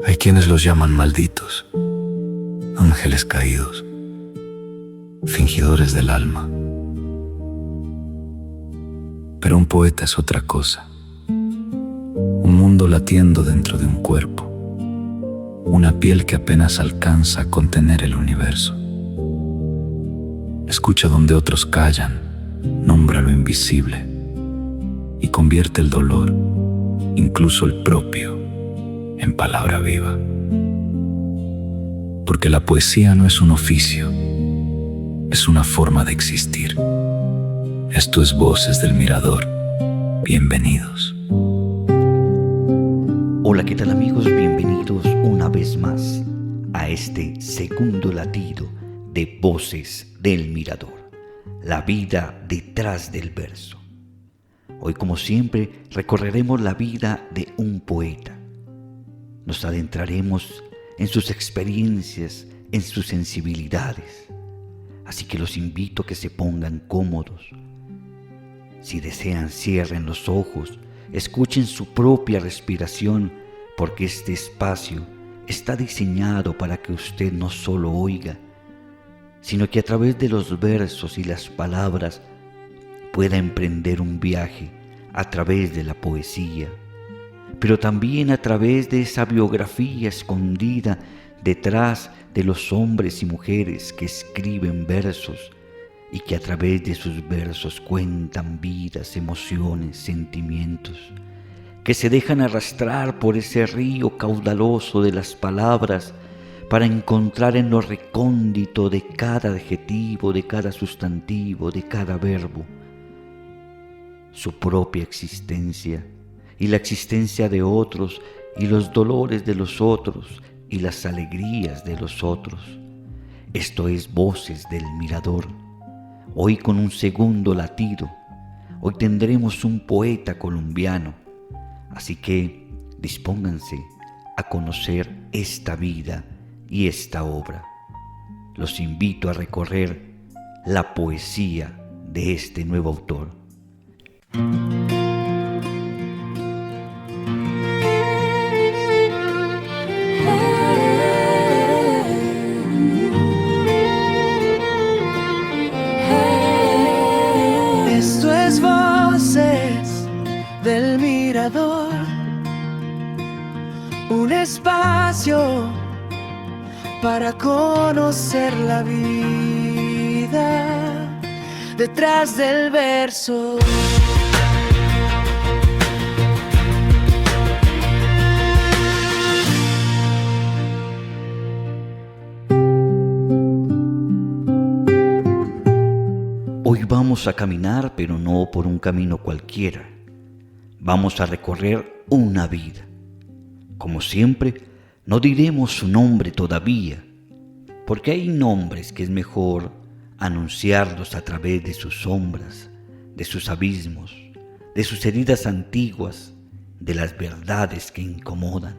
Hay quienes los llaman malditos, ángeles caídos, fingidores del alma. Pero un poeta es otra cosa. Un mundo latiendo dentro de un cuerpo, una piel que apenas alcanza a contener el universo. Escucha donde otros callan, nombra lo invisible y convierte el dolor, incluso el propio, en palabra viva. Porque la poesía no es un oficio, es una forma de existir. Esto es Voces del Mirador. Bienvenidos. Hola, ¿qué tal amigos? Bienvenidos una vez más a este segundo latido de Voces del Mirador, la vida detrás del verso. Hoy, como siempre, recorreremos la vida de un poeta. Nos adentraremos en sus experiencias, en sus sensibilidades. Así que los invito a que se pongan cómodos. Si desean, cierren los ojos, escuchen su propia respiración, porque este espacio está diseñado para que usted no solo oiga, sino que a través de los versos y las palabras pueda emprender un viaje a través de la poesía, pero también a través de esa biografía escondida detrás de los hombres y mujeres que escriben versos y que a través de sus versos cuentan vidas, emociones, sentimientos, que se dejan arrastrar por ese río caudaloso de las palabras para encontrar en lo recóndito de cada adjetivo, de cada sustantivo, de cada verbo, su propia existencia y la existencia de otros y los dolores de los otros y las alegrías de los otros. Esto es Voces del Mirador. Hoy con un segundo latido, hoy tendremos un poeta colombiano, así que dispónganse a conocer esta vida y esta obra. Los invito a recorrer la poesía de este nuevo autor. Esto es Voces del Mirador, un espacio para conocer la vida detrás del verso. Hoy vamos a caminar, pero no por un camino cualquiera. Vamos a recorrer una vida. Como siempre, no diremos su nombre todavía, porque hay nombres que es mejor anunciarlos a través de sus sombras, de sus abismos, de sus heridas antiguas, de las verdades que incomodan.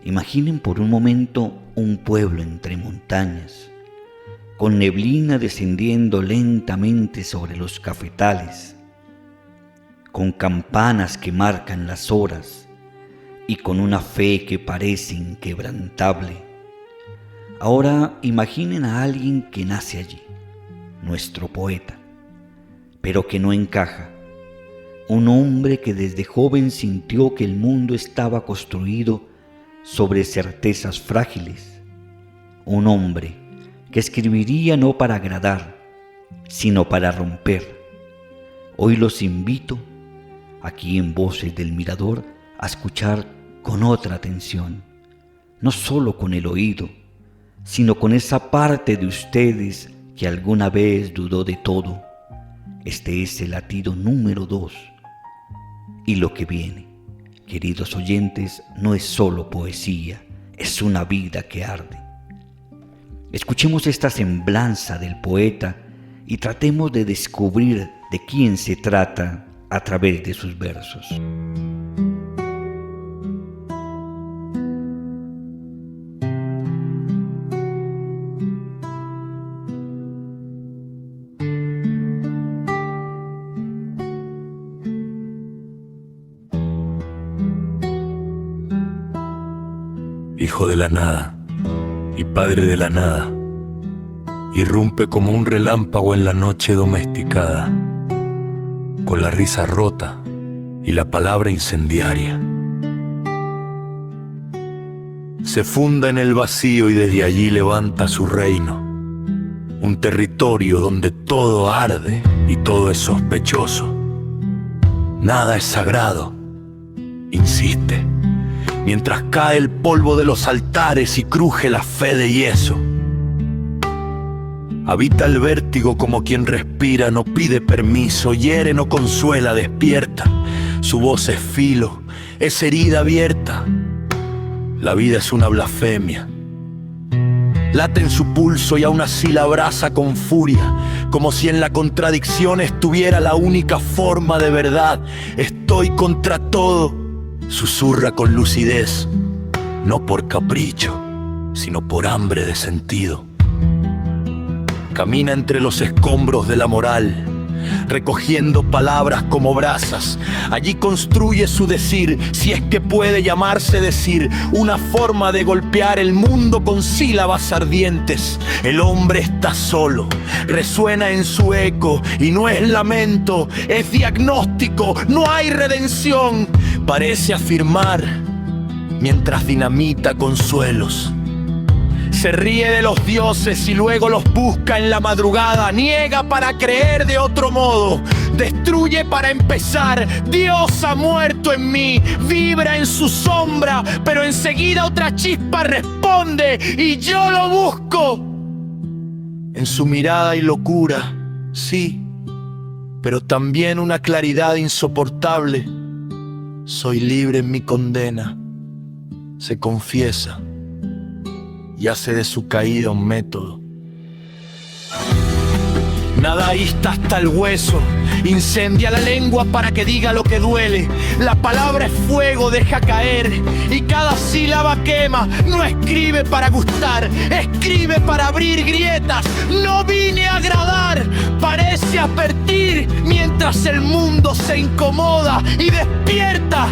Imaginen por un momento un pueblo entre montañas, con neblina descendiendo lentamente sobre los cafetales, con campanas que marcan las horas y con una fe que parece inquebrantable. Ahora imaginen a alguien que nace allí, nuestro poeta, pero que no encaja, un hombre que desde joven sintió que el mundo estaba construido sobre certezas frágiles, un hombre que escribiría no para agradar, sino para romper. Hoy los invito, aquí en Voces del Mirador, a escuchar con otra atención, no solo con el oído, sino con esa parte de ustedes que alguna vez dudó de todo. Este es el latido número 2. Y lo que viene, queridos oyentes, no es solo poesía, es una vida que arde. Escuchemos esta semblanza del poeta y tratemos de descubrir de quién se trata a través de sus versos. hijo de la nada y padre de la nada, irrumpe como un relámpago en la noche domesticada, con la risa rota y la palabra incendiaria. Se funda en el vacío y desde allí levanta su reino, un territorio donde todo arde y todo es sospechoso. Nada es sagrado, insiste, mientras cae el polvo de los altares y cruje la fe de yeso. Habita el vértigo como quien respira, no pide permiso, hiere, no consuela, despierta. Su voz es filo, es herida abierta. La vida es una blasfemia. Late en su pulso y aún así la abraza con furia, como si en la contradicción estuviera la única forma de verdad. Estoy contra todo, susurra con lucidez, no por capricho, sino por hambre de sentido. Camina entre los escombros de la moral, recogiendo palabras como brasas. Allí construye su decir, si es que puede llamarse decir, una forma de golpear el mundo con sílabas ardientes. El hombre está solo, resuena en su eco y no es lamento, es diagnóstico, no hay redención. Parece afirmar mientras dinamita consuelos. Se ríe de los dioses y luego los busca en la madrugada. Niega para creer de otro modo. Destruye para empezar. Dios ha muerto en mí. Vibra en su sombra, pero enseguida otra chispa responde y yo lo busco. En su mirada hay locura, sí, pero también una claridad insoportable. Soy libre en mi condena. Se confiesa y hace de su caída un método. Nadaísta hasta el hueso, incendia la lengua para que diga lo que duele. La palabra es fuego, deja caer y cada sílaba quema. No escribe para gustar, escribe para abrir grietas. No vine a agradar, parece advertir mientras el mundo se incomoda y despierta.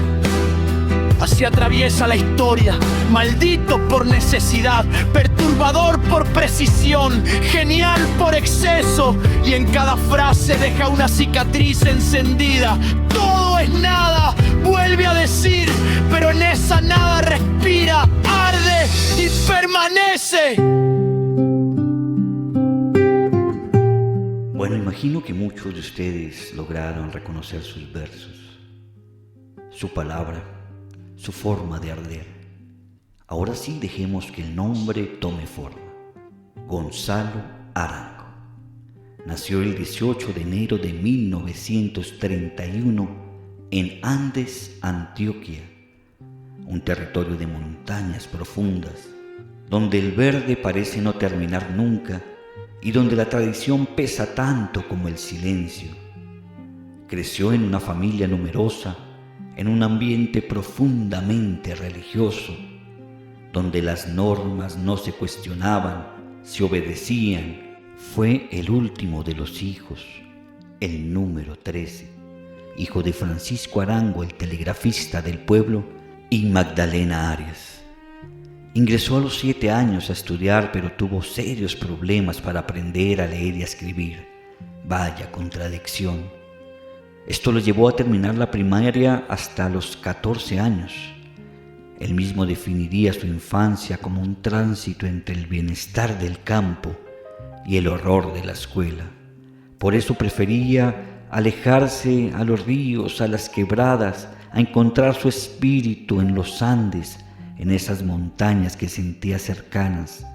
Así atraviesa la historia, maldito por necesidad, perturbador por precisión, genial por exceso, y en cada frase deja una cicatriz encendida. Todo es nada, vuelve a decir, pero en esa nada respira, arde y permanece. Bueno, imagino que muchos de ustedes lograron reconocer sus versos, su palabra, su forma de arder. Ahora sí, dejemos que el nombre tome forma. Gonzalo Arango. Nació el 18 de enero de 1931 en Andes, Antioquia, un territorio de montañas profundas, donde el verde parece no terminar nunca y donde la tradición pesa tanto como el silencio. Creció en una familia numerosa, en un ambiente profundamente religioso, donde las normas no se cuestionaban, se obedecían. Fue el último de los hijos, el número 13, hijo de Francisco Arango, el telegrafista del pueblo, y Magdalena Arias. Ingresó a los 7 años a estudiar, pero tuvo serios problemas para aprender a leer y a escribir. Vaya contradicción. Esto lo llevó a terminar la primaria hasta los 14 años. Él mismo definiría su infancia como un tránsito entre el bienestar del campo y el horror de la escuela. Por eso prefería alejarse a los ríos, a las quebradas, a encontrar su espíritu en los Andes, en esas montañas que sentía cercanas,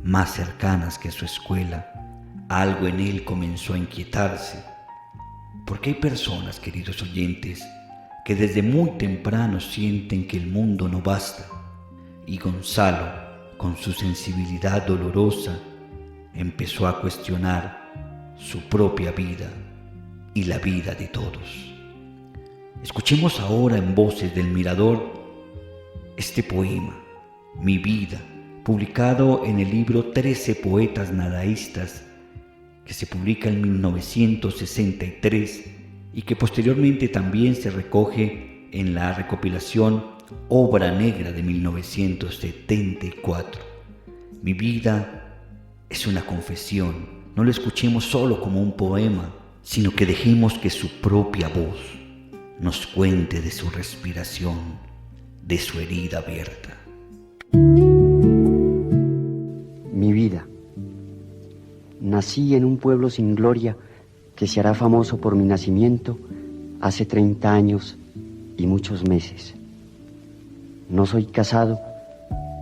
más cercanas que su escuela. Algo en él comenzó a inquietarse. Porque hay personas, queridos oyentes, que desde muy temprano sienten que el mundo no basta. Y Gonzalo, con su sensibilidad dolorosa, empezó a cuestionar su propia vida y la vida de todos. Escuchemos ahora en Voces del Mirador este poema, Mi vida, publicado en el libro 13 Poetas Nadaístas, que se publica en 1963 y que posteriormente también se recoge en la recopilación obra negra de 1974. Mi vida es una confesión. No lo escuchemos solo como un poema, sino que dejemos que su propia voz nos cuente de su respiración, de su herida abierta. Mi vida. Nací en un pueblo sin gloria que se hará famoso por mi nacimiento hace 30 años y muchos meses. No soy casado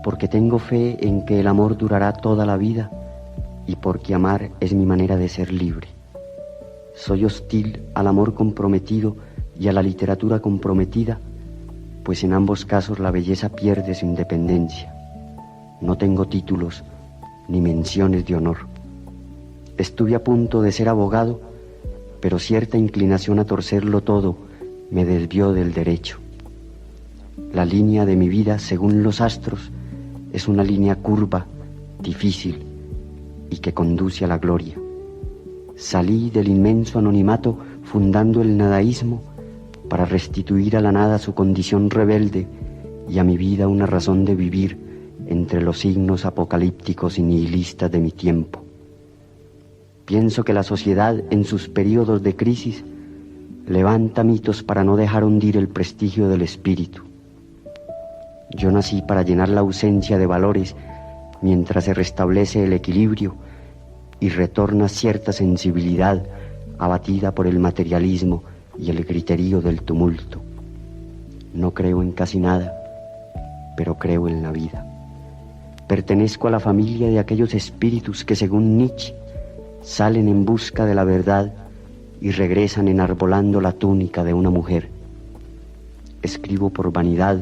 porque tengo fe en que el amor durará toda la vida y porque amar es mi manera de ser libre. Soy hostil al amor comprometido y a la literatura comprometida, pues en ambos casos la belleza pierde su independencia. No tengo títulos ni menciones de honor. Estuve a punto de ser abogado, pero cierta inclinación a torcerlo todo me desvió del derecho. La línea de mi vida, según los astros, es una línea curva, difícil y que conduce a la gloria. Salí del inmenso anonimato fundando el nadaísmo para restituir a la nada su condición rebelde y a mi vida una razón de vivir entre los signos apocalípticos y nihilistas de mi tiempo. Pienso que la sociedad en sus períodos de crisis levanta mitos para no dejar hundir el prestigio del espíritu. Yo nací para llenar la ausencia de valores mientras se restablece el equilibrio y retorna cierta sensibilidad abatida por el materialismo y el griterío del tumulto. No creo en casi nada, pero creo en la vida. Pertenezco a la familia de aquellos espíritus que, según Nietzsche, salen en busca de la verdad y regresan enarbolando la túnica de una mujer. Escribo por vanidad,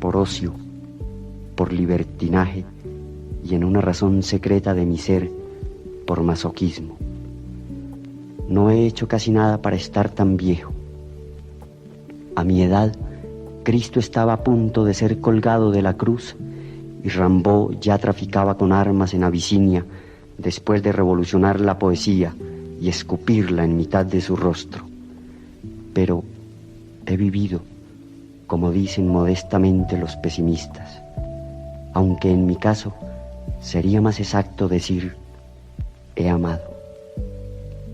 por ocio, por libertinaje y en una razón secreta de mi ser, por masoquismo. No he hecho casi nada para estar tan viejo. A mi edad, Cristo estaba a punto de ser colgado de la cruz y Rimbaud ya traficaba con armas en Abisinia después de revolucionar la poesía y escupirla en mitad de su rostro. Pero he vivido, como dicen modestamente los pesimistas, aunque en mi caso sería más exacto decir he amado.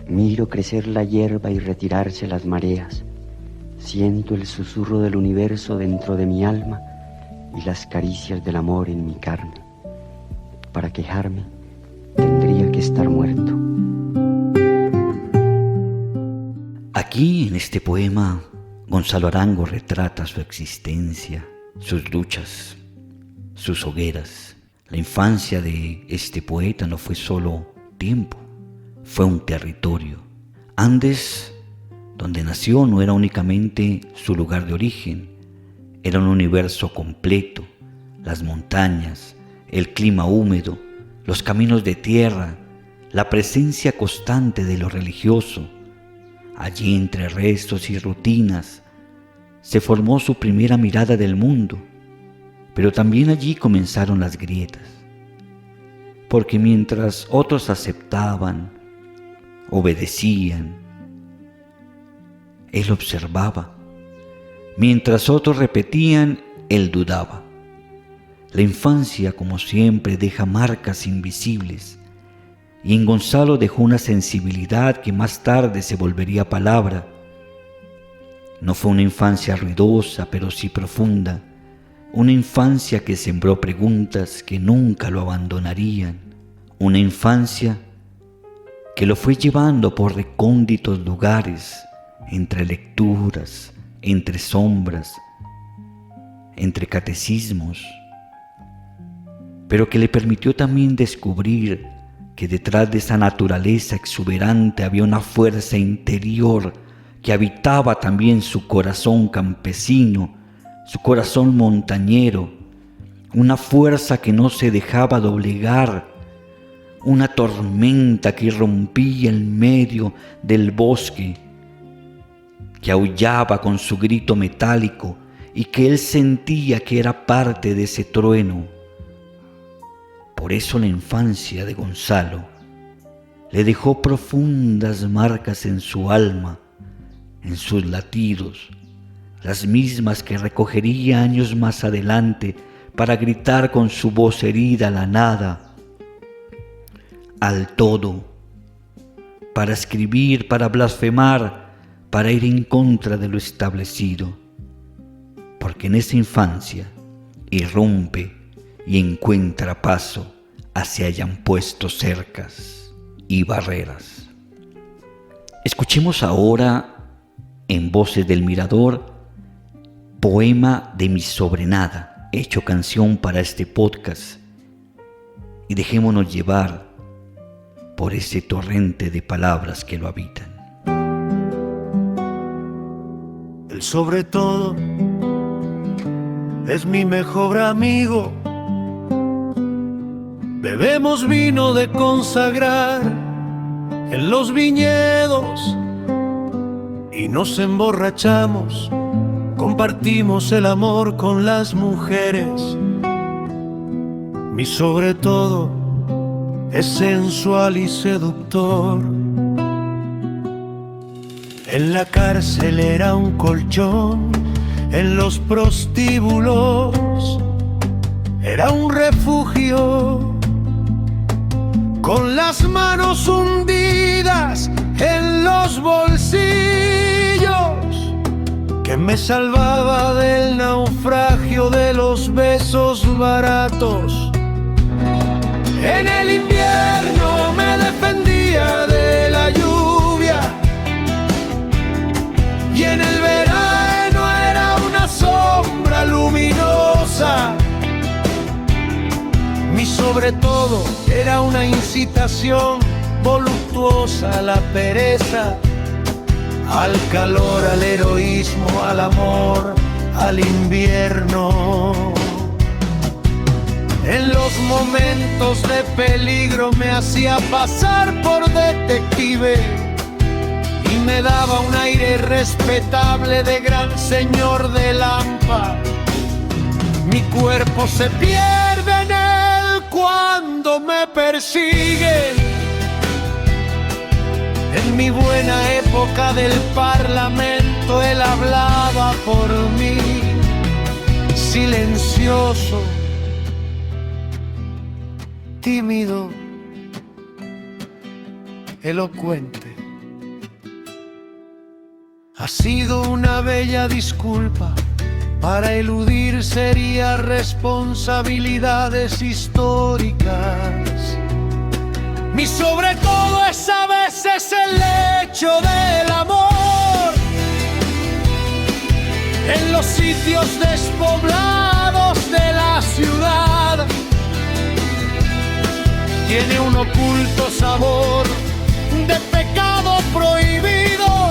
Miro crecer la hierba y retirarse las mareas, siento el susurro del universo dentro de mi alma y las caricias del amor en mi carne. Para quejarme tendría que estar muerto. Aquí, en este poema, Gonzalo Arango retrata su existencia, sus luchas, sus hogueras. La infancia de este poeta no fue solo tiempo, fue un territorio. Andes, donde nació, no era únicamente su lugar de origen, era un universo completo, las montañas, el clima húmedo, los caminos de tierra, la presencia constante de lo religioso. Allí, entre restos y rutinas, se formó su primera mirada del mundo, pero también allí comenzaron las grietas, porque mientras otros aceptaban, obedecían, él observaba, mientras otros repetían, él dudaba. La infancia, como siempre, deja marcas invisibles, y en Gonzalo dejó una sensibilidad que más tarde se volvería palabra. No fue una infancia ruidosa, pero sí profunda, una infancia que sembró preguntas que nunca lo abandonarían, una infancia que lo fue llevando por recónditos lugares, entre lecturas, entre sombras, entre catecismos, pero que le permitió también descubrir que detrás de esa naturaleza exuberante había una fuerza interior que habitaba también su corazón campesino, su corazón montañero, una fuerza que no se dejaba doblegar, una tormenta que irrumpía en medio del bosque, que aullaba con su grito metálico y que él sentía que era parte de ese trueno. Por eso la infancia de Gonzalo le dejó profundas marcas en su alma, en sus latidos, las mismas que recogería años más adelante para gritar con su voz herida a la nada, al todo, para escribir, para blasfemar, para ir en contra de lo establecido, porque en esa infancia irrumpe y encuentra paso hacia hayan puesto cercas y barreras. Escuchemos ahora, en Voces del Mirador, poema de mi sobrenada, hecho canción para este podcast, y dejémonos llevar por ese torrente de palabras que lo habitan. El sobre todo es mi mejor amigo. Bebemos vino de consagrar en los viñedos y nos emborrachamos. Compartimos el amor con las mujeres. Mi sobre todo es sensual y seductor. En la cárcel era un colchón, en los prostíbulos era un refugio, con las manos hundidas en los bolsillos, que me salvaba del naufragio de los besos baratos. En el invierno me defendía de la lluvia y en el verano era una sombra luminosa. Mi sobre todo era una incitación voluptuosa a la pereza, al calor, al heroísmo, al amor, al invierno. En los momentos de peligro me hacía pasar por detective y me daba un aire respetable de gran señor de Lampa. Mi cuerpo se pierde en él cuando me persiguen. En mi buena época del parlamento él hablaba por mí, silencioso, tímido, elocuente. Ha sido una bella disculpa para eludir serias responsabilidades históricas. Mi sobre todo es a veces el hecho del amor en los sitios despoblados de la ciudad. Tiene un oculto sabor de pecado prohibido.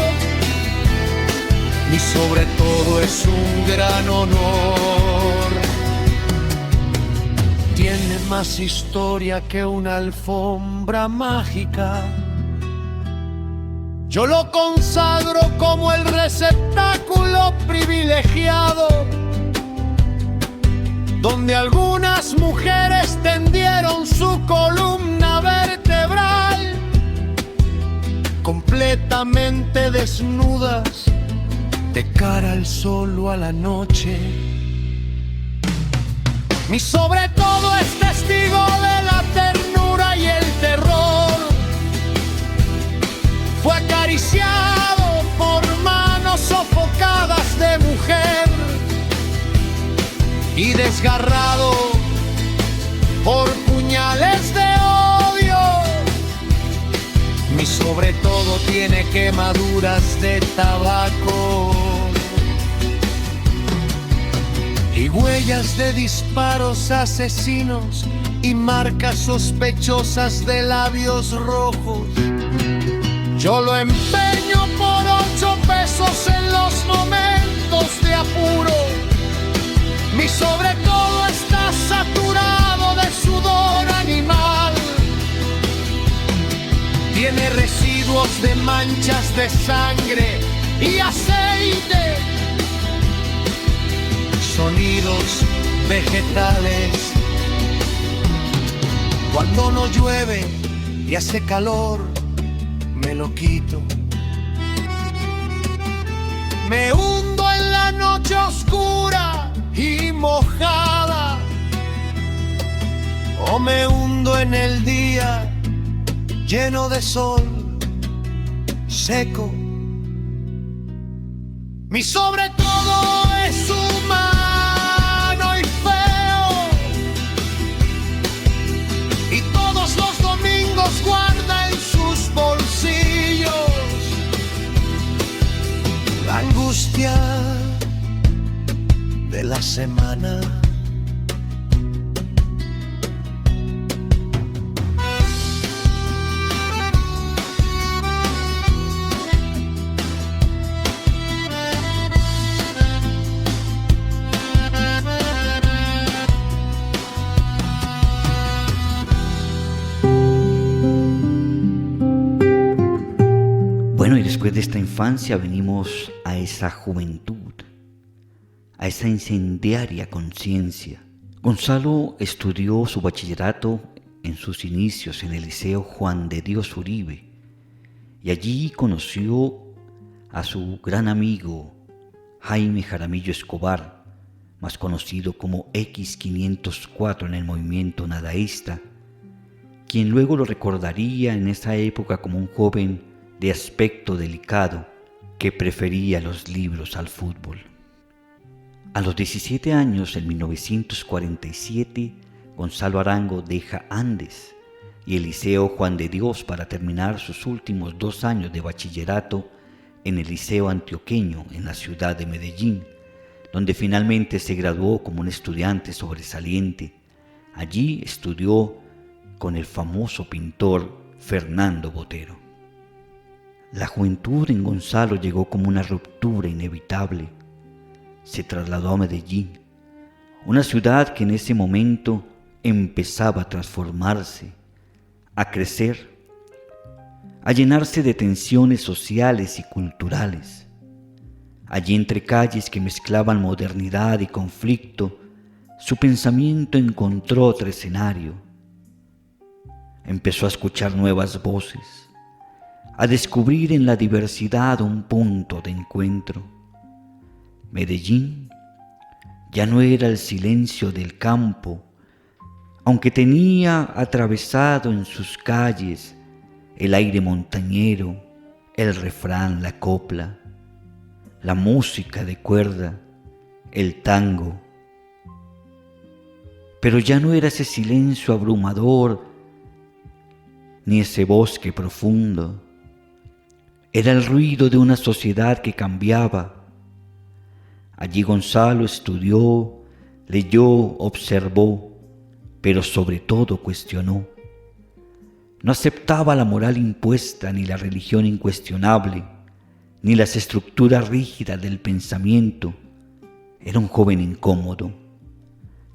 Y sobre todo es un gran honor. Tiene más historia que una alfombra mágica. Yo lo consagro como el receptáculo privilegiado donde algunas mujeres tendieron su columna vertebral, completamente desnudas, de cara al sol o a la noche. Mi sobre todo es testigo de la ternura y el terror. Fue acariciado por manos sofocadas de mujer y desgarrado por puñales de odio. Mi sobre todo tiene quemaduras de tabaco y huellas de disparos asesinos y marcas sospechosas de labios rojos. Yo lo empeño por 8 pesos en los momentos de apuro. Mi sobre todo está saturado de sudor animal. Tiene residuos de manchas de sangre y aceite. Sonidos vegetales. Cuando no llueve y hace calor, me lo quito. Me hundo en la noche oscura y mojada, o me hundo en el día lleno de sol seco. Mi sobre todo es humano y feo, y todos los domingos guarda en sus bolsillos la angustia de la semana. Bueno, y después de esta infancia venimos a esa juventud, a esa incendiaria conciencia. Gonzalo estudió su bachillerato en sus inicios en el Liceo Juan de Dios Uribe, y allí conoció a su gran amigo Jaime Jaramillo Escobar, más conocido como X504 en el movimiento nadaísta, quien luego lo recordaría en esa época como un joven de aspecto delicado que prefería los libros al fútbol. A los 17 años, en 1947, Gonzalo Arango deja Andes y el Liceo Juan de Dios para terminar sus últimos 2 años de bachillerato en el Liceo Antioqueño en la ciudad de Medellín, donde finalmente se graduó como un estudiante sobresaliente. Allí estudió con el famoso pintor Fernando Botero. La juventud en Gonzalo llegó como una ruptura inevitable. Se trasladó a Medellín, una ciudad que en ese momento empezaba a transformarse, a crecer, a llenarse de tensiones sociales y culturales. Allí, entre calles que mezclaban modernidad y conflicto, su pensamiento encontró otro escenario. Empezó a escuchar nuevas voces, a descubrir en la diversidad un punto de encuentro. Medellín ya no era el silencio del campo, aunque tenía atravesado en sus calles el aire montañero, el refrán, la copla, la música de cuerda, el tango. Pero ya no era ese silencio abrumador, ni ese bosque profundo. Era el ruido de una sociedad que cambiaba. Allí Gonzalo estudió, leyó, observó, pero sobre todo cuestionó. No aceptaba la moral impuesta, ni la religión incuestionable, ni las estructuras rígidas del pensamiento. Era un joven incómodo.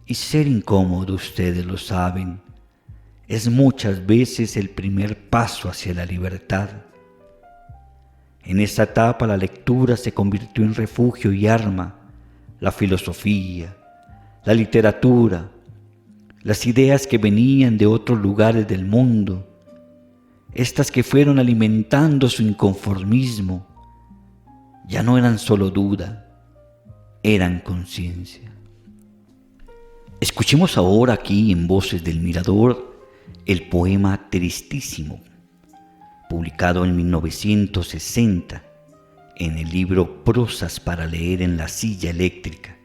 Y ser incómodo, ustedes lo saben, es muchas veces el primer paso hacia la libertad. En esa etapa la lectura se convirtió en refugio y arma, la filosofía, la literatura, las ideas que venían de otros lugares del mundo, estas que fueron alimentando su inconformismo, ya no eran solo duda, eran conciencia. Escuchemos ahora aquí en Voces del Mirador el poema Tristísimo, publicado en 1960 en el libro Prosas para leer en la silla eléctrica.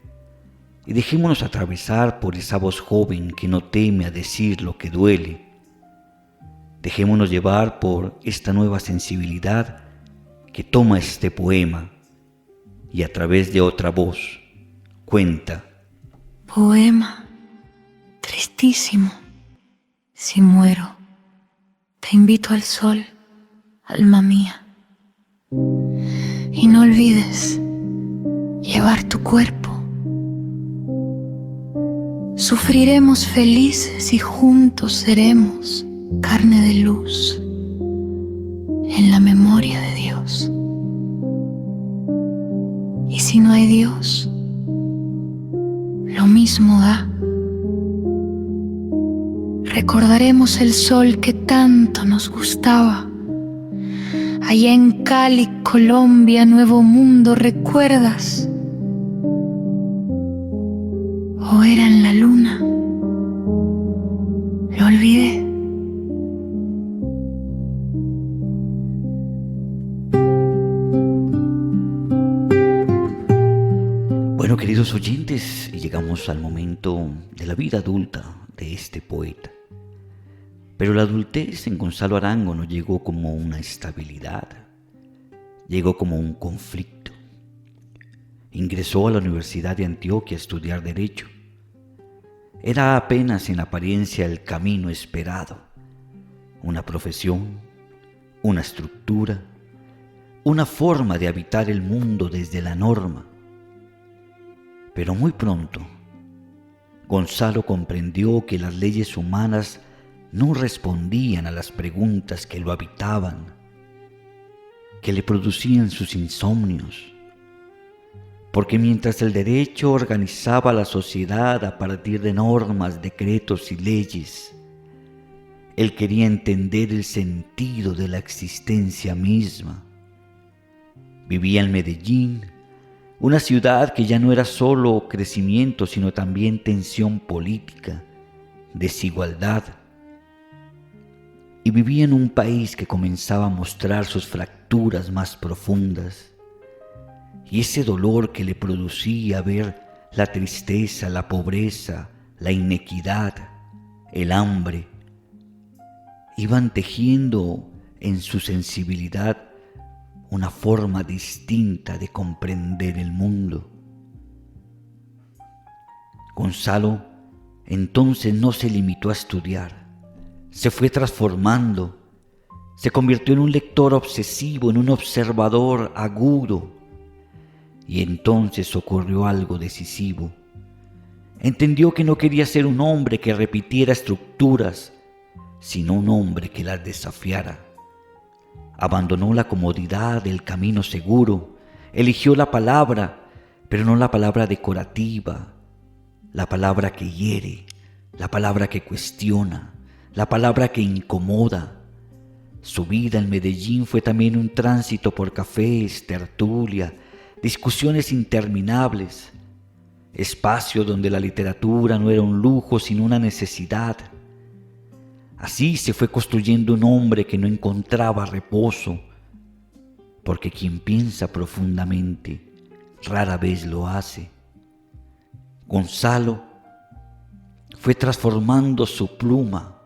Y dejémonos atravesar por esa voz joven que no teme a decir lo que duele. Dejémonos llevar por esta nueva sensibilidad que toma este poema y a través de otra voz cuenta. Poema tristísimo. Si muero, te invito al sol, alma mía, y no olvides llevar tu cuerpo. Sufriremos felices y juntos seremos carne de luz en la memoria de Dios. Y si no hay Dios, lo mismo da. Recordaremos el sol que tanto nos gustaba. Allá en Cali, Colombia, Nuevo Mundo, ¿recuerdas? ¿O era en la luna? Lo olvidé. Bueno, queridos oyentes, llegamos al momento de la vida adulta de este poeta. Pero la adultez en Gonzalo Arango no llegó como una estabilidad, llegó como un conflicto. Ingresó a la Universidad de Antioquia a estudiar Derecho. Era apenas en apariencia el camino esperado, una profesión, una estructura, una forma de habitar el mundo desde la norma. Pero muy pronto, Gonzalo comprendió que las leyes humanas no respondían a las preguntas que lo habitaban, que le producían sus insomnios, porque mientras el derecho organizaba la sociedad a partir de normas, decretos y leyes, él quería entender el sentido de la existencia misma. Vivía en Medellín, una ciudad que ya no era solo crecimiento, sino también tensión política, desigualdad. Y vivía en un país que comenzaba a mostrar sus fracturas más profundas. Y ese dolor que le producía ver la tristeza, la pobreza, la inequidad, el hambre, iban tejiendo en su sensibilidad una forma distinta de comprender el mundo. Gonzalo entonces no se limitó a estudiar, se fue transformando, se convirtió en un lector obsesivo, en un observador agudo, y entonces ocurrió algo decisivo. Entendió que no quería ser un hombre que repitiera estructuras, sino un hombre que las desafiara. Abandonó la comodidad del camino seguro, eligió la palabra, pero no la palabra decorativa, la palabra que hiere, la palabra que cuestiona, la palabra que incomoda. Su vida en Medellín fue también un tránsito por cafés, tertulia, discusiones interminables, espacio donde la literatura no era un lujo sino una necesidad. Así se fue construyendo un hombre que no encontraba reposo, porque quien piensa profundamente rara vez lo hace. Gonzalo fue transformando su pluma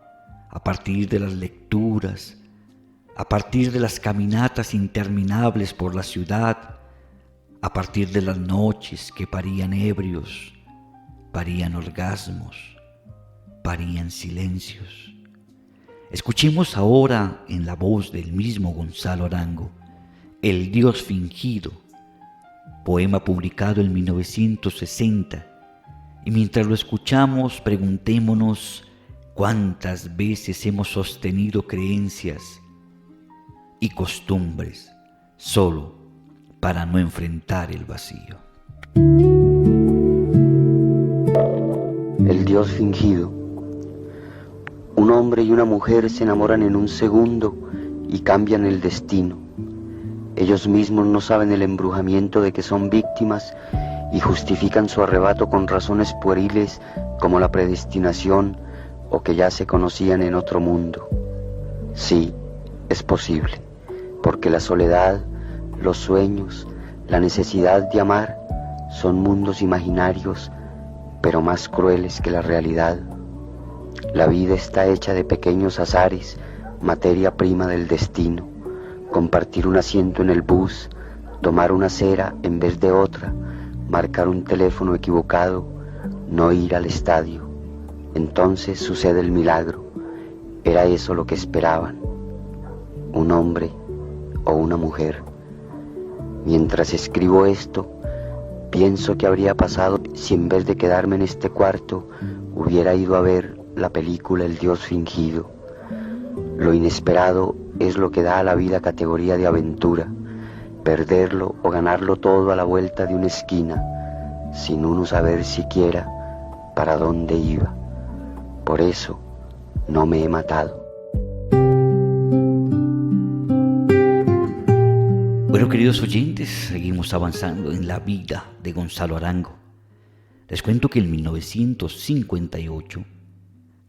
a partir de las lecturas, a partir de las caminatas interminables por la ciudad, a partir de las noches que parían ebrios, parían orgasmos, parían silencios. Escuchemos ahora en la voz del mismo Gonzalo Arango, El Dios fingido, poema publicado en 1960, y mientras lo escuchamos preguntémonos cuántas veces hemos sostenido creencias y costumbres solo para no enfrentar el vacío. El Dios fingido. Un hombre y una mujer se enamoran en un segundo y cambian el destino. Ellos mismos no saben el embrujamiento de que son víctimas y justifican su arrebato con razones pueriles como la predestinación o que ya se conocían en otro mundo. Sí, es posible, porque la soledad, los sueños, la necesidad de amar son mundos imaginarios, pero más crueles que la realidad. La vida está hecha de pequeños azares, materia prima del destino. Compartir un asiento en el bus, tomar una acera en vez de otra, marcar un teléfono equivocado, no ir al estadio. Entonces sucede el milagro. Era eso lo que esperaban, un hombre o una mujer. Mientras escribo esto, pienso que habría pasado si en vez de quedarme en este cuarto hubiera ido a ver la película El Dios fingido. Lo inesperado es lo que da a la vida categoría de aventura, perderlo o ganarlo todo a la vuelta de una esquina, sin uno saber siquiera para dónde iba. Por eso no me he matado. Bueno, queridos oyentes, seguimos avanzando en la vida de Gonzalo Arango. Les cuento que en 1958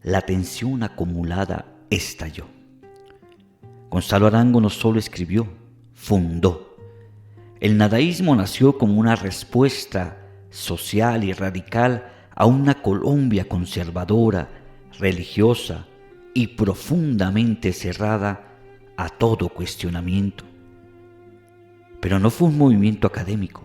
la tensión acumulada estalló. Gonzalo Arango no solo escribió, fundó. El nadaísmo nació como una respuesta social y radical a una Colombia conservadora, religiosa y profundamente cerrada a todo cuestionamiento. Pero no fue un movimiento académico.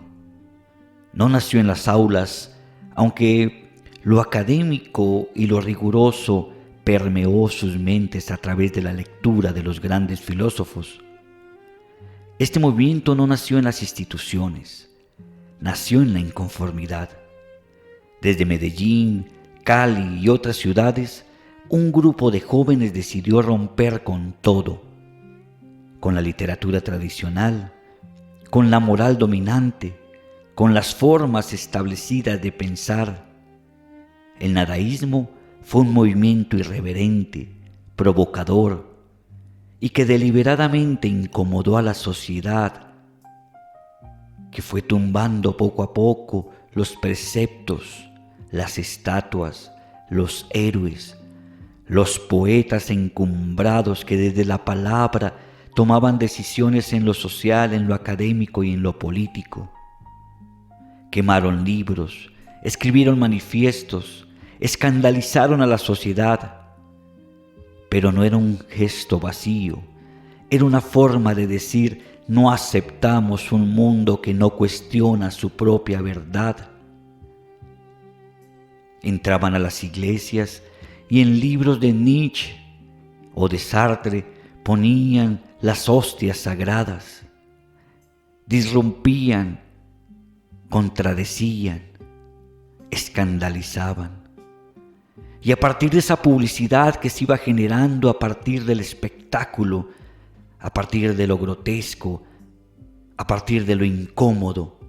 No nació en las aulas, aunque lo académico y lo riguroso permeó sus mentes a través de la lectura de los grandes filósofos. Este movimiento no nació en las instituciones, nació en la inconformidad. Desde Medellín, Cali y otras ciudades, un grupo de jóvenes decidió romper con todo, con la literatura tradicional, con la moral dominante, con las formas establecidas de pensar. El nadaísmo fue un movimiento irreverente, provocador, y que deliberadamente incomodó a la sociedad, que fue tumbando poco a poco los preceptos, las estatuas, los héroes, los poetas encumbrados que desde la palabra tomaban decisiones en lo social, en lo académico y en lo político. Quemaron libros, escribieron manifiestos, escandalizaron a la sociedad. Pero no era un gesto vacío, era una forma de decir: no aceptamos un mundo que no cuestiona su propia verdad. Entraban a las iglesias y en libros de Nietzsche o de Sartre ponían las hostias sagradas, disrumpían, contradecían, escandalizaban. Y a partir de esa publicidad que se iba generando, a partir del espectáculo, a partir de lo grotesco, a partir de lo incómodo,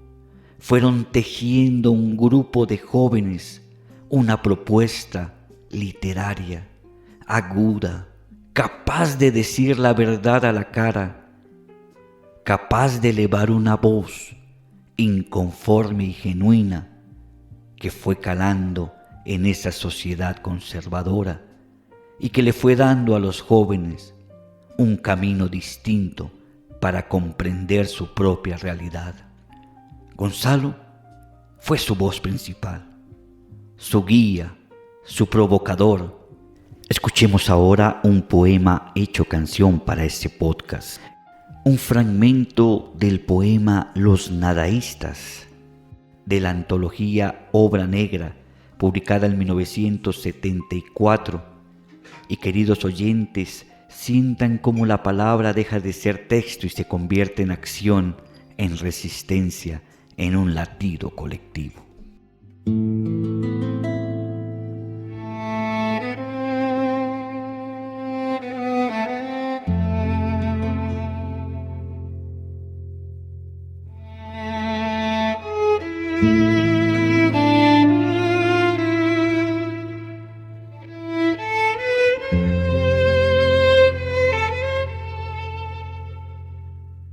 fueron tejiendo un grupo de jóvenes una propuesta literaria, aguda, capaz de decir la verdad a la cara, capaz de elevar una voz inconforme y genuina que fue calando en esa sociedad conservadora y que le fue dando a los jóvenes un camino distinto para comprender su propia realidad. Gonzalo fue su voz principal, su guía, su provocador. Escuchemos ahora un poema hecho canción para este podcast. Un fragmento del poema Los Nadaístas, de la antología Obra Negra, publicada en 1974. Y queridos oyentes, sientan cómo la palabra deja de ser texto y se convierte en acción, en resistencia, en un latido colectivo.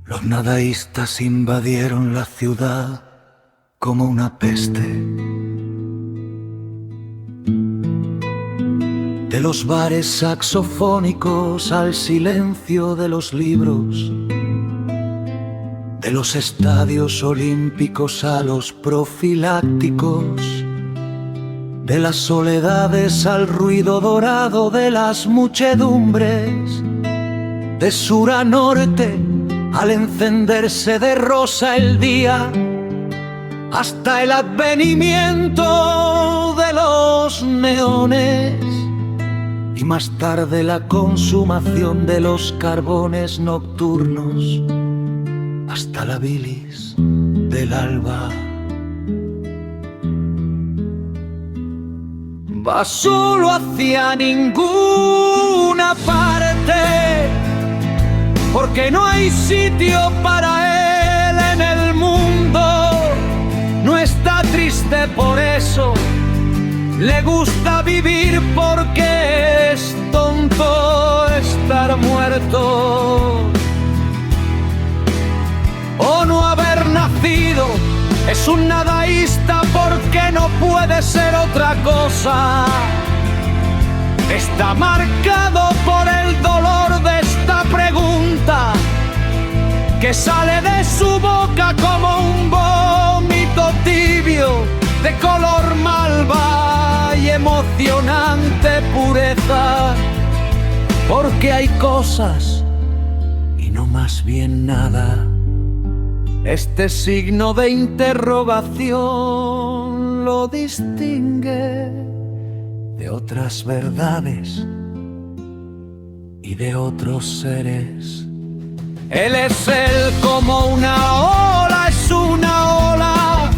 Los nadaístas invadieron la ciudad como una peste. De los bares saxofónicos al silencio de los libros, de los estadios olímpicos a los profilácticos, de las soledades al ruido dorado de las muchedumbres, de sur a norte al encenderse de rosa el día, hasta el advenimiento de los neones, y más tarde la consumación de los carbones nocturnos, hasta la bilis del alba. Va solo hacia ninguna parte, porque no hay sitio para él en el mundo. No está triste por eso, le gusta vivir porque es tonto estar muerto, o no haber nacido Es un nadaísta porque no puede ser otra cosa. Está marcado por el dolor de esta pregunta que sale de su boca como un vómito tibio de color malva y emocionante pureza. Porque hay cosas y no más bien nada. Este signo de interrogación lo distingue de otras verdades y de otros seres. Él es él como una ola, es una ola.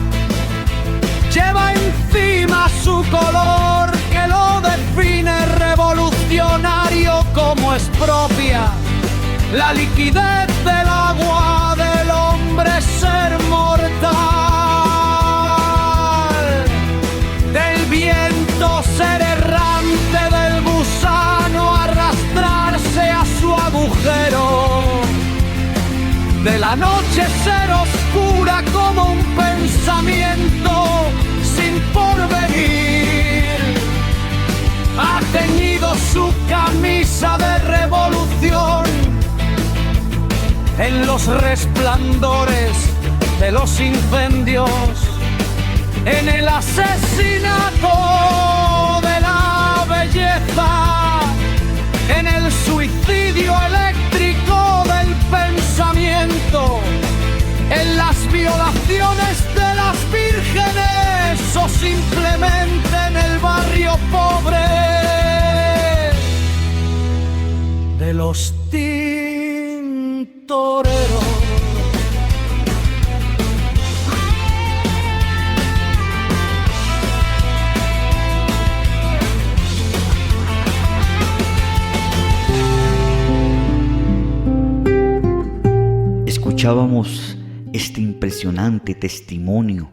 Lleva encima su color que lo define, revolucionario como es propia la liquidez del agua del hombre ser mortal. Del viento ser errante, del gusano arrastrarse a su agujero. De la noche ser oscura como un pensamiento sin porvenir. Ha teñido su camisa de revolución en los resplandores de los incendios, en el asesinato de la belleza, en el suicidio eléctrico del pensamiento, en las violaciones de las vírgenes o simplemente en el barrio pobre de los tintoreros. Escuchábamos este impresionante testimonio,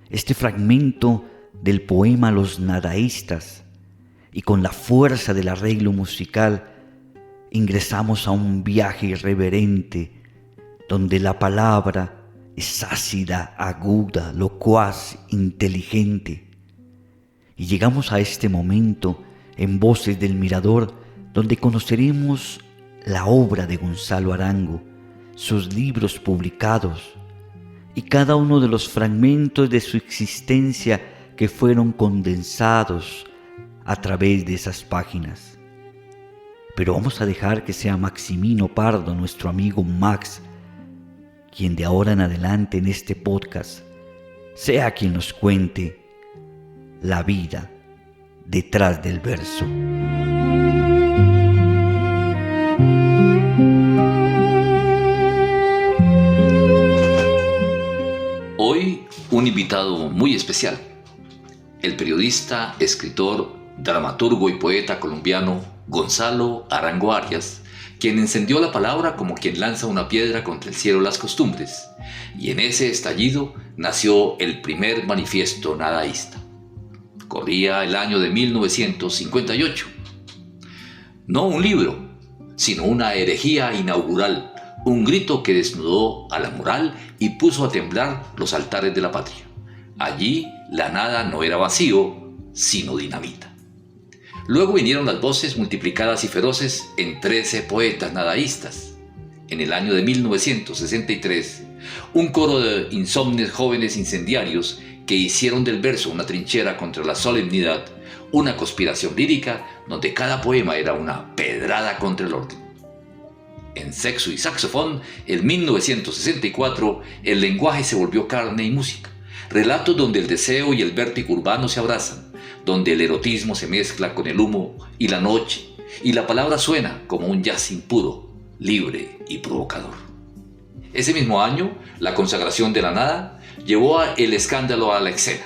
este fragmento del poema Los Nadaístas, y con la fuerza del arreglo musical ingresamos a un viaje irreverente donde la palabra es ácida, aguda, locuaz, inteligente. Y llegamos a este momento en Voces del Mirador, donde conoceremos la obra de Gonzalo Arango, sus libros publicados y cada uno de los fragmentos de su existencia que fueron condensados a través de esas páginas. Pero vamos a dejar que sea Maximino Pardo, nuestro amigo Max, quien de ahora en adelante en este podcast sea quien nos cuente la vida detrás del verso. Hoy un invitado muy especial, el periodista, escritor, dramaturgo y poeta colombiano Gonzalo Arango Arias, quien encendió la palabra como quien lanza una piedra contra el cielo de las costumbres, y en ese estallido nació el primer manifiesto nadaísta. Corría el año de 1958. No un libro, sino una herejía inaugural, un grito que desnudó a la moral y puso a temblar los altares de la patria. Allí la nada no era vacío, sino dinamita. Luego vinieron las voces multiplicadas y feroces en 13 poetas nadaístas. En el año de 1963, un coro de insomnes jóvenes incendiarios que hicieron del verso una trinchera contra la solemnidad, una conspiración lírica donde cada poema era una pedrada contra el orden. En Sexo y Saxofón, en 1964, el lenguaje se volvió carne y música. Relatos donde el deseo y el vértigo urbano se abrazan, donde el erotismo se mezcla con el humo y la noche, y la palabra suena como un jazz impuro, libre y provocador. Ese mismo año, la consagración de la nada llevó el escándalo a la escena.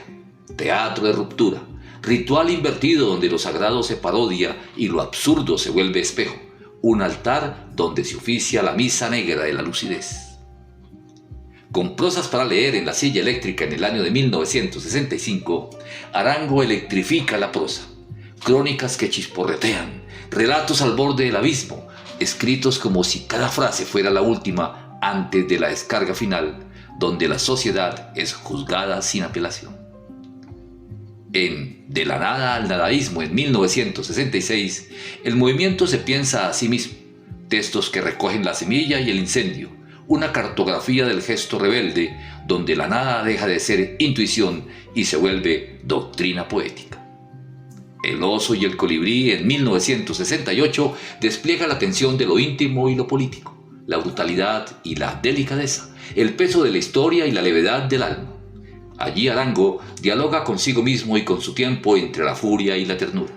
Teatro de ruptura, ritual invertido donde lo sagrado se parodia y lo absurdo se vuelve espejo, un altar donde se oficia la misa negra de la lucidez. Con prosas para leer en la silla eléctrica en el año de 1965, Arango electrifica la prosa. Crónicas que chisporretean, relatos al borde del abismo, escritos como si cada frase fuera la última antes de la descarga final, donde la sociedad es juzgada sin apelación. En De la nada al dadaísmo, en 1966, el movimiento se piensa a sí mismo, textos que recogen la semilla y el incendio, una cartografía del gesto rebelde, donde la nada deja de ser intuición y se vuelve doctrina poética. El oso y el colibrí, en 1968, despliega la tensión de lo íntimo y lo político, la brutalidad y la delicadeza, el peso de la historia y la levedad del alma. Allí Arango dialoga consigo mismo y con su tiempo entre la furia y la ternura.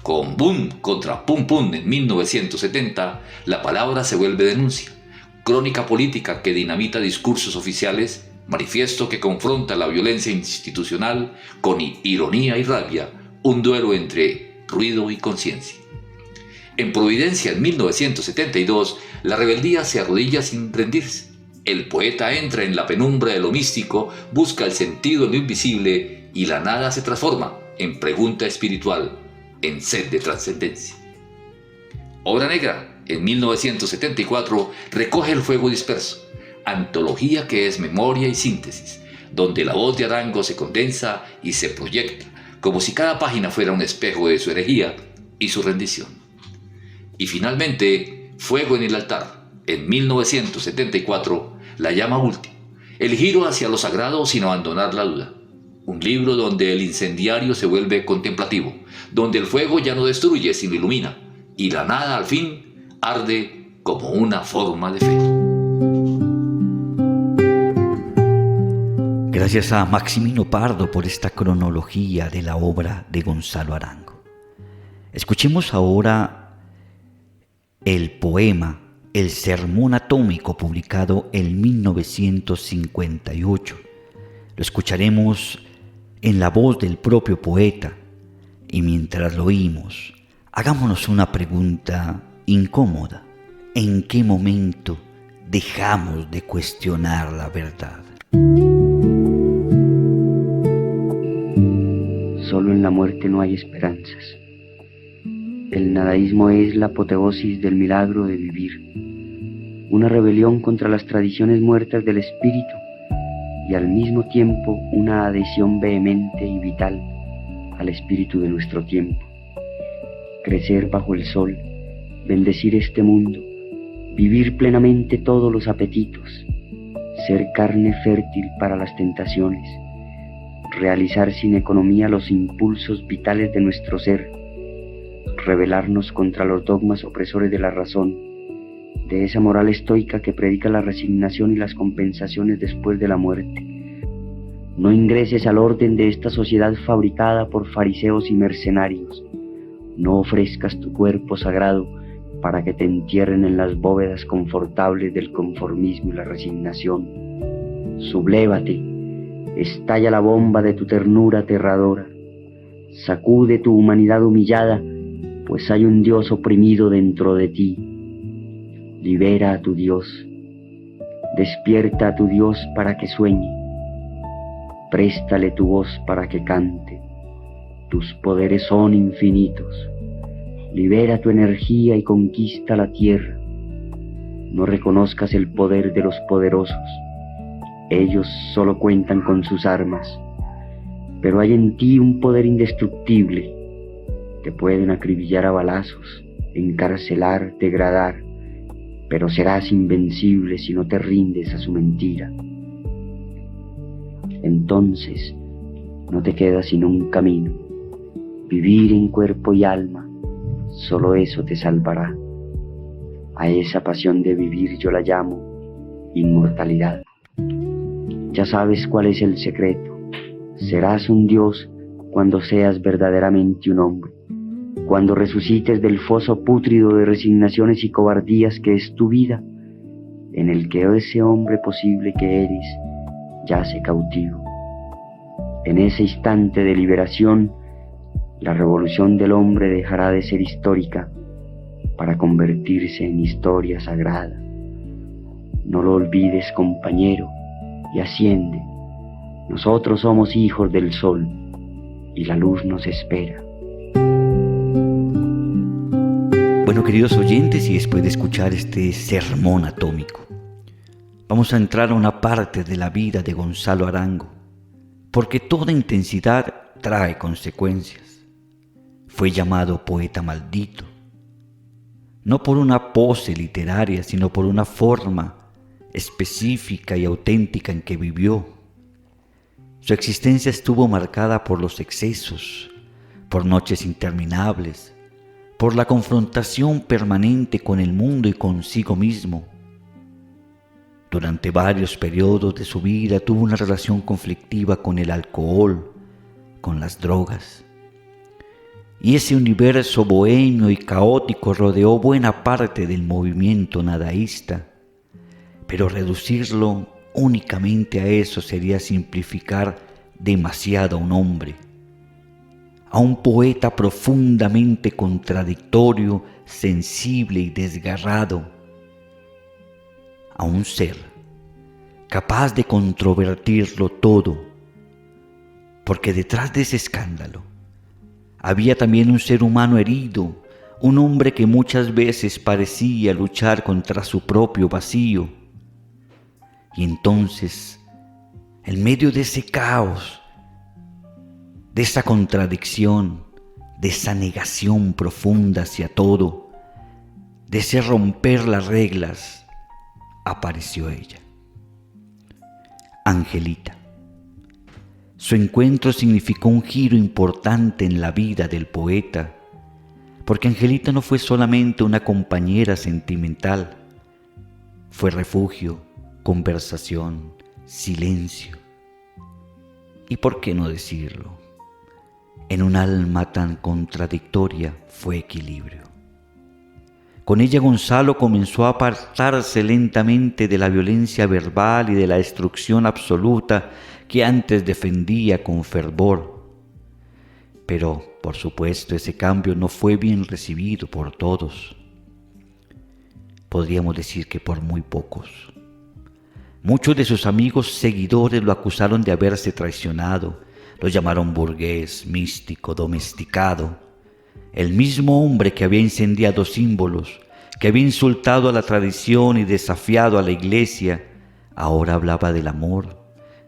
Con Boom contra Pum Pum en 1970, la palabra se vuelve denuncia, crónica política que dinamita discursos oficiales, manifiesto que confronta la violencia institucional con ironía y rabia, un duelo entre ruido y conciencia. En Providencia, en 1972, la rebeldía se arrodilla sin rendirse. El poeta entra en la penumbra de lo místico, busca el sentido en lo invisible y la nada se transforma en pregunta espiritual, en sed de trascendencia. Obra Negra, en 1974, recoge El fuego disperso, antología que es memoria y síntesis, donde la voz de Arango se condensa y se proyecta, como si cada página fuera un espejo de su herejía y su rendición. Y finalmente, Fuego en el altar, en 1974, La llama última, el giro hacia lo sagrado sin abandonar la duda. Un libro donde el incendiario se vuelve contemplativo, donde el fuego ya no destruye sino ilumina, y la nada al fin arde como una forma de fe. Gracias a Maximino Pardo por esta cronología de la obra de Gonzalo Arango. Escuchemos ahora el poema El sermón atómico, publicado en 1958. Lo escucharemos en la voz del propio poeta, y mientras lo oímos, hagámonos una pregunta incómoda. ¿En qué momento dejamos de cuestionar la verdad? Solo en la muerte no hay esperanzas. El nadaísmo es la apoteosis del milagro de vivir, una rebelión contra las tradiciones muertas del espíritu y al mismo tiempo una adhesión vehemente y vital al espíritu de nuestro tiempo. Crecer bajo el sol, bendecir este mundo, vivir plenamente todos los apetitos, ser carne fértil para las tentaciones, realizar sin economía los impulsos vitales de nuestro ser, rebelarnos contra los dogmas opresores de la razón, de esa moral estoica que predica la resignación y las compensaciones después de la muerte. No ingreses al orden de esta sociedad fabricada por fariseos y mercenarios. No ofrezcas tu cuerpo sagrado para que te entierren en las bóvedas confortables del conformismo y la resignación. Sublévate, estalla la bomba de tu ternura aterradora. Sacude tu humanidad humillada, pues hay un Dios oprimido dentro de ti. Libera a tu Dios, despierta a tu Dios para que sueñe, préstale tu voz para que cante, tus poderes son infinitos, libera tu energía y conquista la tierra. No reconozcas el poder de los poderosos, ellos solo cuentan con sus armas, pero hay en ti un poder indestructible. Te pueden acribillar a balazos, encarcelar, degradar, pero serás invencible si no te rindes a su mentira. Entonces no te queda sino un camino, vivir en cuerpo y alma, solo eso te salvará. A esa pasión de vivir yo la llamo inmortalidad. Ya sabes cuál es el secreto, serás un Dios cuando seas verdaderamente un hombre. Cuando resucites del foso pútrido de resignaciones y cobardías que es tu vida, en el que ese hombre posible que eres yace cautivo. En ese instante de liberación, la revolución del hombre dejará de ser histórica para convertirse en historia sagrada. No lo olvides, compañero, y asciende. Nosotros somos hijos del sol y la luz nos espera. Bueno, queridos oyentes, y después de escuchar este sermón atómico, vamos a entrar a una parte de la vida de Gonzalo Arango, porque toda intensidad trae consecuencias. Fue llamado poeta maldito, no por una pose literaria, sino por una forma específica y auténtica en que vivió. Su existencia estuvo marcada por los excesos, por noches interminables, por la confrontación permanente con el mundo y consigo mismo. Durante varios periodos de su vida tuvo una relación conflictiva con el alcohol, con las drogas. Y ese universo bohemio y caótico rodeó buena parte del movimiento nadaísta, pero reducirlo únicamente a eso sería simplificar demasiado a un hombre, a un poeta profundamente contradictorio, sensible y desgarrado, a un ser capaz de controvertirlo todo, porque detrás de ese escándalo había también un ser humano herido, un hombre que muchas veces parecía luchar contra su propio vacío. Y entonces, en medio de ese caos, de esa contradicción, de esa negación profunda hacia todo, de ese romper las reglas, apareció ella, Angelita. Su encuentro significó un giro importante en la vida del poeta, porque Angelita no fue solamente una compañera sentimental, fue refugio, conversación, silencio. Y por qué no decirlo, en un alma tan contradictoria fue equilibrio. Con ella Gonzalo comenzó a apartarse lentamente de la violencia verbal y de la destrucción absoluta que antes defendía con fervor. Pero, por supuesto, ese cambio no fue bien recibido por todos. Podríamos decir que por muy pocos. Muchos de sus amigos seguidores lo acusaron de haberse traicionado, lo llamaron burgués, místico, domesticado. El mismo hombre que había incendiado símbolos, que había insultado a la tradición y desafiado a la iglesia, ahora hablaba del amor,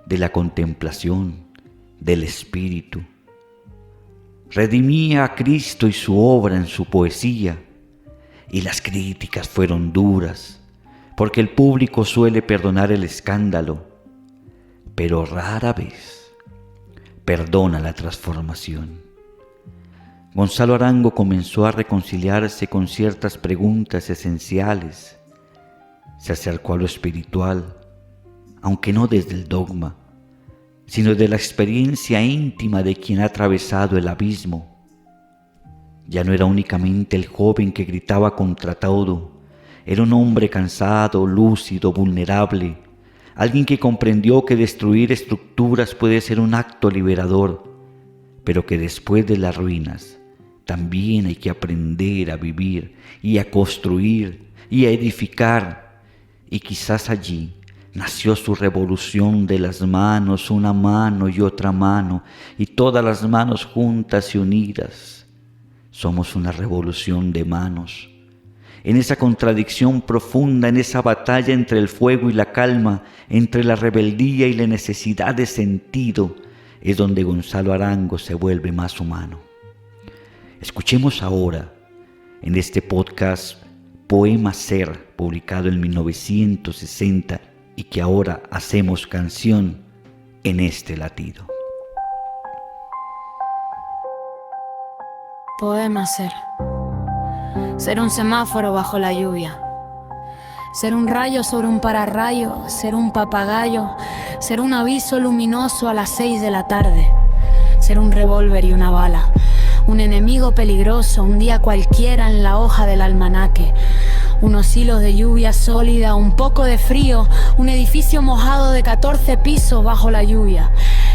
de la contemplación, del espíritu. Redimía a Cristo y su obra en su poesía, y las críticas fueron duras, porque el público suele perdonar el escándalo, pero rara vez perdona la transformación. Gonzalo Arango comenzó a reconciliarse con ciertas preguntas esenciales. Se acercó a lo espiritual, aunque no desde el dogma, sino de la experiencia íntima de quien ha atravesado el abismo. Ya no era únicamente el joven que gritaba contra todo, era un hombre cansado, lúcido, vulnerable, alguien que comprendió que destruir estructuras puede ser un acto liberador, pero que después de las ruinas también hay que aprender a vivir y a construir y a edificar. Y quizás allí nació su revolución de las manos, una mano y otra mano, y todas las manos juntas y unidas. Somos una revolución de manos. En esa contradicción profunda, en esa batalla entre el fuego y la calma, entre la rebeldía y la necesidad de sentido, es donde Gonzalo Arango se vuelve más humano. Escuchemos ahora, en este podcast, Poema Ser, publicado en 1960 y que ahora hacemos canción en este latido. Poema ser. Ser un semáforo bajo la lluvia. Ser un rayo sobre un pararrayo. Ser un papagayo. Ser un aviso luminoso a las 6 de la tarde. Ser un revólver y una bala. Un enemigo peligroso, un día cualquiera en la hoja del almanaque. Unos hilos de lluvia sólida, un poco de frío, un edificio mojado de 14 pisos bajo la lluvia.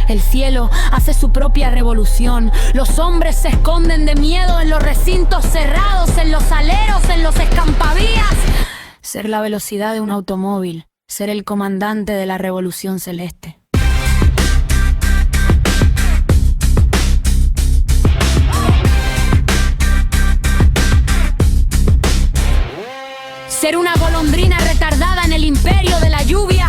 El cielo hace su propia revolución. Los hombres se esconden de miedo en los recintos cerrados, en los aleros, en los escampavías. Ser la velocidad de un automóvil, ser el comandante de la revolución celeste. Ser una golondrina retardada en el imperio de la lluvia.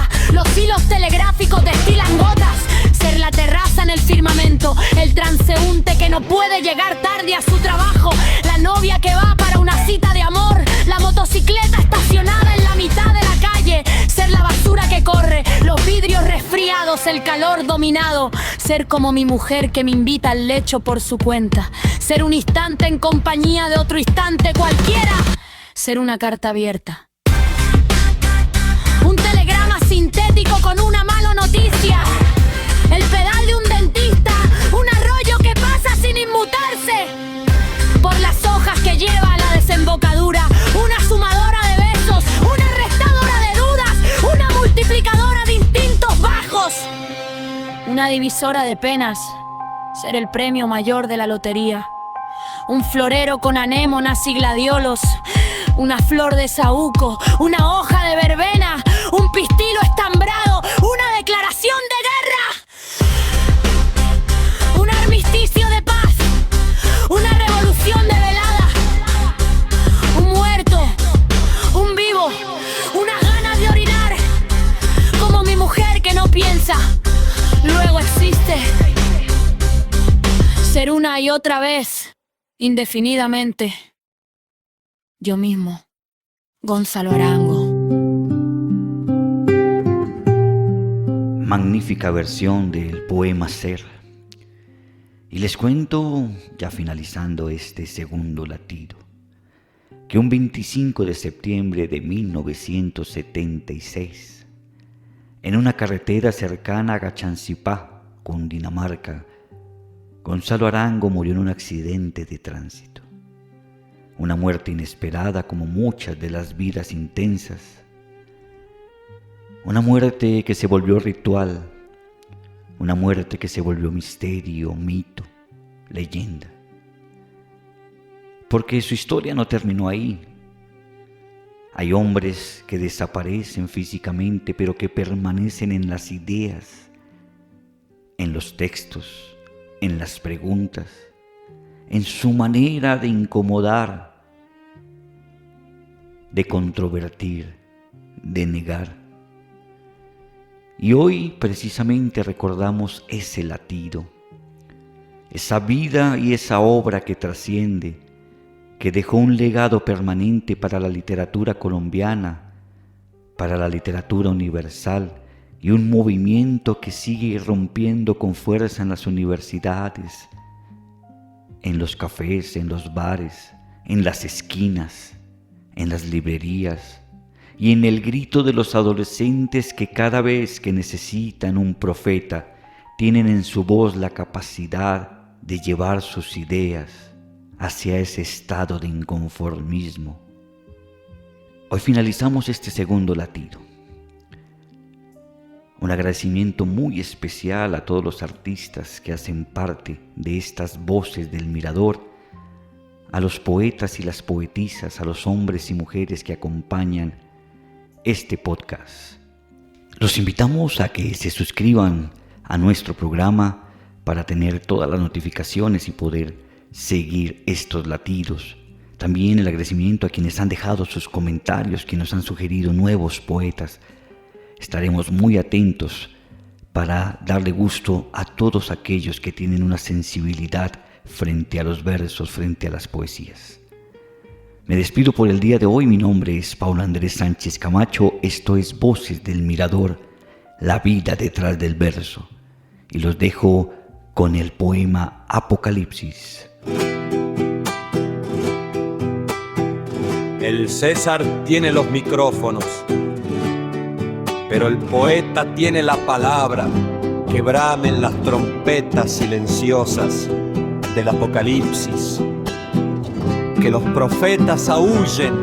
no puede llegar tarde a su trabajo, la novia que va para una cita de amor, la motocicleta estacionada en la mitad de la calle, ser la basura que corre, los vidrios resfriados, el calor dominado, ser como mi mujer que me invita al lecho por su cuenta, ser un instante en compañía de otro instante cualquiera, ser una carta abierta, un telegrama sintético con una mala noticia, el pedal de un dentista, un arroyo que pasa sin inmutarse, por las hojas que lleva a la desembocadura, una sumadora de besos, una restadora de dudas, una multiplicadora de instintos bajos, una divisora de penas, ser el premio mayor de la lotería, un florero con anémonas y gladiolos, una flor de saúco, una hoja de verbena, un pistilo estambrado, una declaración de guerra, un armisticio de paz, una revolución de velada, un muerto, un vivo, unas ganas de orinar, como mi mujer que no piensa, luego existe, ser una y otra vez, indefinidamente, yo mismo, Gonzalo Arango. Magnífica versión del poema Ser. Y les cuento, ya finalizando este segundo latido, que un 25 de septiembre de 1976, en una carretera cercana a Gachancipá, Cundinamarca, Gonzalo Arango murió en un accidente de tránsito. Una muerte inesperada como muchas de las vidas intensas. Una muerte que se volvió ritual. Una muerte que se volvió misterio, mito, leyenda. Porque su historia no terminó ahí. Hay hombres que desaparecen físicamente, pero que permanecen en las ideas, en los textos, en las preguntas, en su manera de incomodar, de controvertir, de negar. Y hoy precisamente recordamos ese latido, esa vida y esa obra que trasciende, que dejó un legado permanente para la literatura colombiana, para la literatura universal, y un movimiento que sigue irrumpiendo con fuerza en las universidades, en los cafés, en los bares, en las esquinas, en las librerías y en el grito de los adolescentes que cada vez que necesitan un profeta tienen en su voz la capacidad de llevar sus ideas hacia ese estado de inconformismo. Hoy finalizamos este segundo latido. Un agradecimiento muy especial a todos los artistas que hacen parte de estas voces del Mirador, a los poetas y las poetisas, a los hombres y mujeres que acompañan este podcast. Los invitamos a que se suscriban a nuestro programa para tener todas las notificaciones y poder seguir estos latidos. También el agradecimiento a quienes han dejado sus comentarios, quienes han sugerido nuevos poetas. Estaremos muy atentos para darle gusto a todos aquellos que tienen una sensibilidad frente a los versos, frente a las poesías. Me despido por el día de hoy. Mi nombre es Paulo Andrés Sánchez Camacho. Esto es Voces del Mirador, la vida detrás del verso. Y los dejo con el poema Apocalipsis. El César tiene los micrófonos, pero el poeta tiene la palabra. Que bramen las trompetas silenciosas del Apocalipsis. Que los profetas aúllen,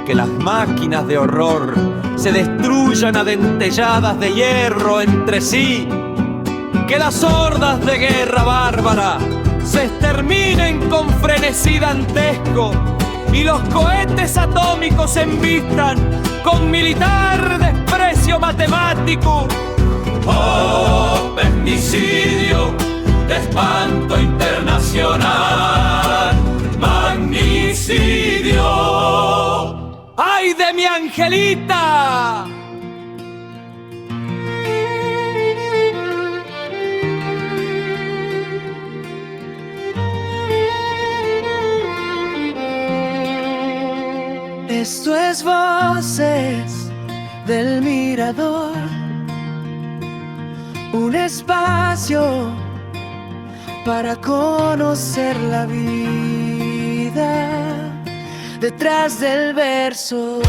que las máquinas de horror se destruyan a dentelladas de hierro entre sí. Que las hordas de guerra bárbara se exterminen con frenesí dantesco y los cohetes atómicos se embistan con militar desprecio matemático. Oh, femicidio de espanto internacional, magnicidio. ¡Ay de mi angelita! Esto es Voces del Mirador, un espacio para conocer la vida detrás del verso.